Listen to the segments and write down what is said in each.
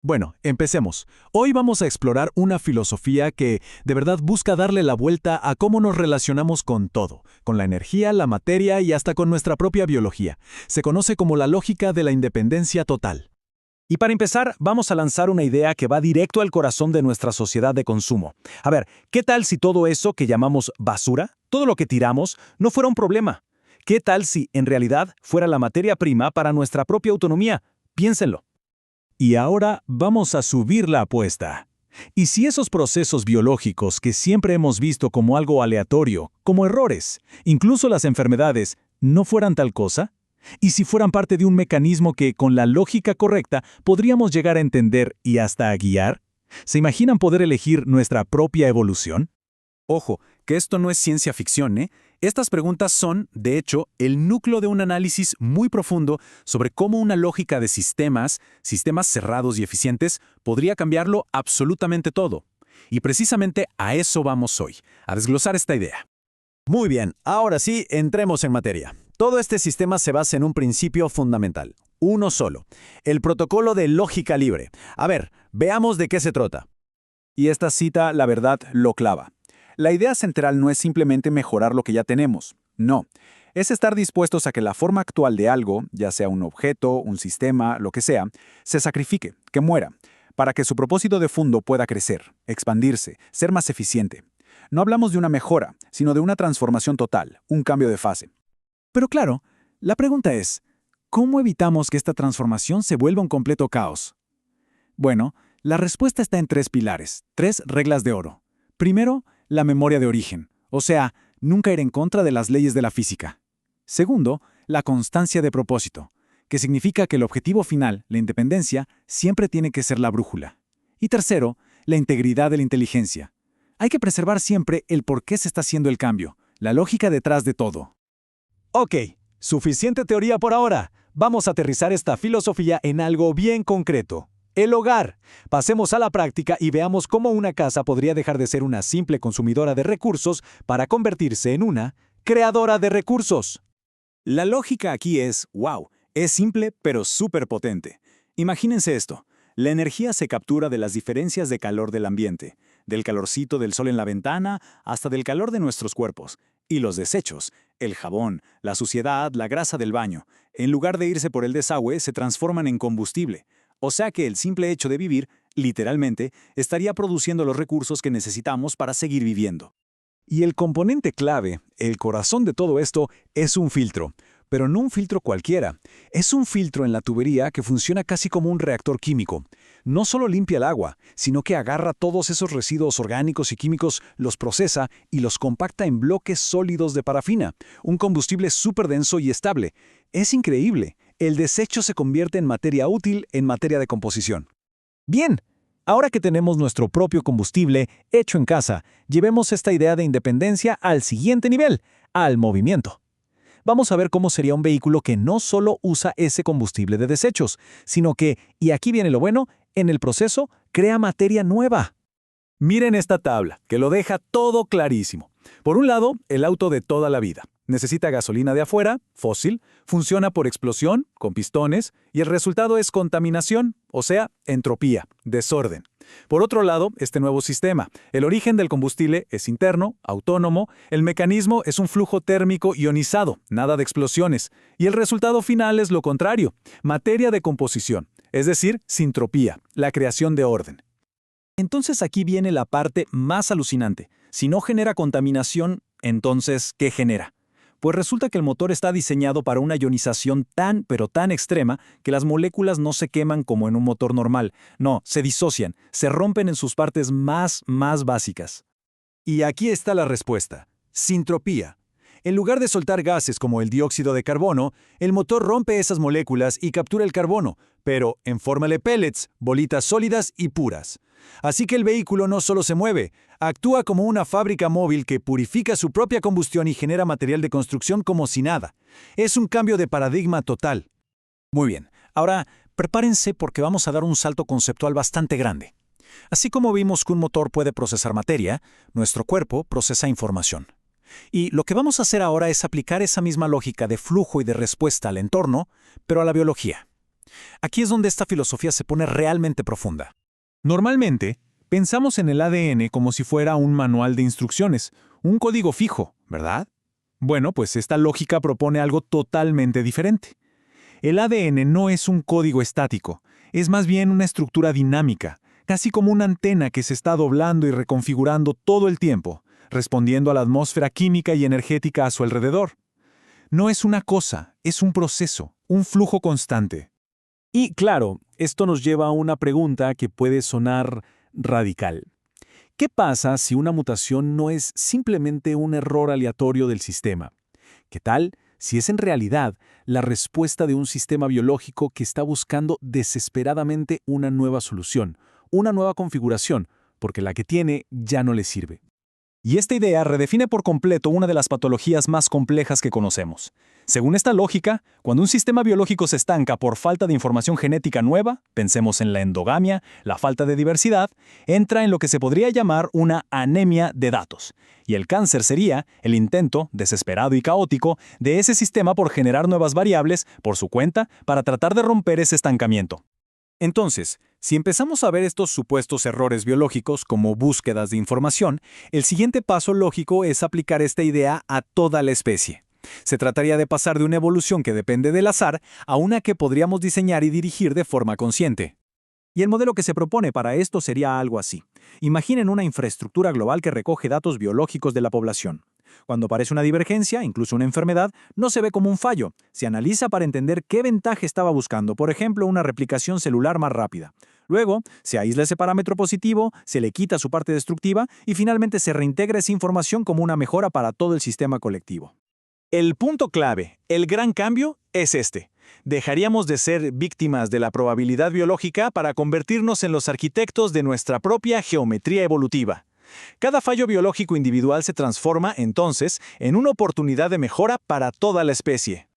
Bueno, empecemos. Hoy vamos a explorar una filosofía que de verdad busca darle la vuelta a cómo nos relacionamos con todo, con la energía, la materia y hasta con nuestra propia biología. Se conoce como la lógica de la independencia total. Y para empezar, vamos a lanzar una idea que va directo al corazón de nuestra sociedad de consumo. A ver, ¿qué tal si todo eso que llamamos basura, todo lo que tiramos, no fuera un problema? ¿Qué tal si, en realidad, fuera la materia prima para nuestra propia autonomía? Piénsenlo. Y ahora vamos a subir la apuesta. ¿Y si esos procesos biológicos que siempre hemos visto como algo aleatorio, como errores, incluso las enfermedades, no fueran tal cosa? ¿Y si fueran parte de un mecanismo que, con la lógica correcta, podríamos llegar a entender y hasta a guiar? ¿Se imaginan poder elegir nuestra propia evolución? Ojo, que esto no es ciencia ficción, ¿eh? Estas preguntas son, de hecho, el núcleo de un análisis muy profundo sobre cómo una lógica de sistemas cerrados y eficientes, podría cambiarlo absolutamente todo. Y precisamente a eso vamos hoy, a desglosar esta idea. Muy bien, ahora sí, entremos en materia. Todo este sistema se basa en un principio fundamental, uno solo, el protocolo de lógica libre. A ver, veamos de qué se trata. Y esta cita, la verdad, lo clava. La idea central no es simplemente mejorar lo que ya tenemos, no. Es estar dispuestos a que la forma actual de algo, ya sea un objeto, un sistema, lo que sea, se sacrifique, que muera, para que su propósito de fondo pueda crecer, expandirse, ser más eficiente. No hablamos de una mejora, sino de una transformación total, un cambio de fase. Pero claro, la pregunta es, ¿cómo evitamos que esta transformación se vuelva un completo caos? Bueno, la respuesta está en tres pilares, tres reglas de oro. Primero, la memoria de origen, o sea, nunca ir en contra de las leyes de la física. Segundo, la constancia de propósito, que significa que el objetivo final, la independencia, siempre tiene que ser la brújula. Y tercero, la integridad de la inteligencia. Hay que preservar siempre el por qué se está haciendo el cambio, la lógica detrás de todo. Ok, suficiente teoría por ahora. Vamos a aterrizar esta filosofía en algo bien concreto. El hogar. Pasemos a la práctica y veamos cómo una casa podría dejar de ser una simple consumidora de recursos para convertirse en una creadora de recursos. La lógica aquí es, wow, es simple pero súper potente. Imagínense esto. La energía se captura de las diferencias de calor del ambiente, del calorcito del sol en la ventana hasta del calor de nuestros cuerpos. Y los desechos, el jabón, la suciedad, la grasa del baño, en lugar de irse por el desagüe, se transforman en combustible. O sea que el simple hecho de vivir, literalmente, estaría produciendo los recursos que necesitamos para seguir viviendo. Y el componente clave, el corazón de todo esto, es un filtro. Pero no un filtro cualquiera. Es un filtro en la tubería que funciona casi como un reactor químico. No solo limpia el agua, sino que agarra todos esos residuos orgánicos y químicos, los procesa y los compacta en bloques sólidos de parafina, un combustible súper denso y estable. Es increíble. El desecho se convierte en materia útil en materia de composición. Bien, ahora que tenemos nuestro propio combustible hecho en casa, llevemos esta idea de independencia al siguiente nivel, al movimiento. Vamos a ver cómo sería un vehículo que no solo usa ese combustible de desechos, sino que, y aquí viene lo bueno, en el proceso crea materia nueva. Miren esta tabla, que lo deja todo clarísimo. Por un lado, el auto de toda la vida. Necesita gasolina de afuera, fósil, funciona por explosión, con pistones, y el resultado es contaminación, o sea, entropía, desorden. Por otro lado, este nuevo sistema. El origen del combustible es interno, autónomo, el mecanismo es un flujo térmico ionizado, nada de explosiones, y el resultado final es lo contrario, materia de composición, es decir, sintropía, la creación de orden. Entonces aquí viene la parte más alucinante. Si no genera contaminación, entonces, ¿qué genera? Pues resulta que el motor está diseñado para una ionización tan, pero tan extrema que las moléculas no se queman como en un motor normal. No, se disocian, se rompen en sus partes más básicas. Y aquí está la respuesta. Sintropía. En lugar de soltar gases como el dióxido de carbono, el motor rompe esas moléculas y captura el carbono, pero en forma de pellets, bolitas sólidas y puras. Así que el vehículo no solo se mueve, actúa como una fábrica móvil que purifica su propia combustión y genera material de construcción como si nada. Es un cambio de paradigma total. Muy bien, ahora prepárense porque vamos a dar un salto conceptual bastante grande. Así como vimos que un motor puede procesar materia, nuestro cuerpo procesa información. Y lo que vamos a hacer ahora es aplicar esa misma lógica de flujo y de respuesta al entorno, pero a la biología. Aquí es donde esta filosofía se pone realmente profunda. Normalmente, pensamos en el ADN como si fuera un manual de instrucciones, un código fijo, ¿verdad? Bueno, pues esta lógica propone algo totalmente diferente. El ADN no es un código estático, es más bien una estructura dinámica, casi como una antena que se está doblando y reconfigurando todo el tiempo, respondiendo a la atmósfera química y energética a su alrededor. No es una cosa, es un proceso, un flujo constante. Y claro, esto nos lleva a una pregunta que puede sonar radical. ¿Qué pasa si una mutación no es simplemente un error aleatorio del sistema? ¿Qué tal si es en realidad la respuesta de un sistema biológico que está buscando desesperadamente una nueva solución, una nueva configuración, porque la que tiene ya no le sirve? Y esta idea redefine por completo una de las patologías más complejas que conocemos. Según esta lógica, cuando un sistema biológico se estanca por falta de información genética nueva, pensemos en la endogamia, la falta de diversidad, entra en lo que se podría llamar una anemia de datos. Y el cáncer sería el intento, desesperado y caótico, de ese sistema por generar nuevas variables por su cuenta para tratar de romper ese estancamiento. Entonces, si empezamos a ver estos supuestos errores biológicos como búsquedas de información, el siguiente paso lógico es aplicar esta idea a toda la especie. Se trataría de pasar de una evolución que depende del azar a una que podríamos diseñar y dirigir de forma consciente. Y el modelo que se propone para esto sería algo así. Imaginen una infraestructura global que recoge datos biológicos de la población. Cuando aparece una divergencia, incluso una enfermedad, no se ve como un fallo. Se analiza para entender qué ventaja estaba buscando, por ejemplo, una replicación celular más rápida. Luego, se aísla ese parámetro positivo, se le quita su parte destructiva y finalmente se reintegra esa información como una mejora para todo el sistema colectivo. El punto clave, el gran cambio, es este. Dejaríamos de ser víctimas de la probabilidad biológica para convertirnos en los arquitectos de nuestra propia geometría evolutiva. Cada fallo biológico individual se transforma, entonces, en una oportunidad de mejora para toda la especie.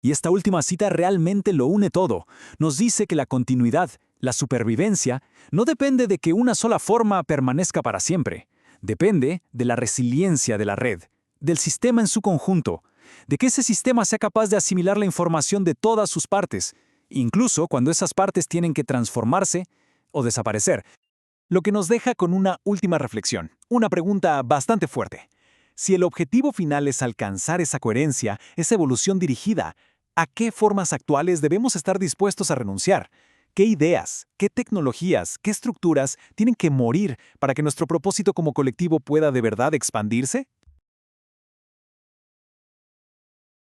Y esta última cita realmente lo une todo. Nos dice que la continuidad, la supervivencia, no depende de que una sola forma permanezca para siempre. Depende de la resiliencia de la red, del sistema en su conjunto, de que ese sistema sea capaz de asimilar la información de todas sus partes, incluso cuando esas partes tienen que transformarse o desaparecer. Lo que nos deja con una última reflexión, una pregunta bastante fuerte. Si el objetivo final es alcanzar esa coherencia, esa evolución dirigida, ¿a qué formas actuales debemos estar dispuestos a renunciar? ¿Qué ideas, qué tecnologías, qué estructuras tienen que morir para que nuestro propósito como colectivo pueda de verdad expandirse?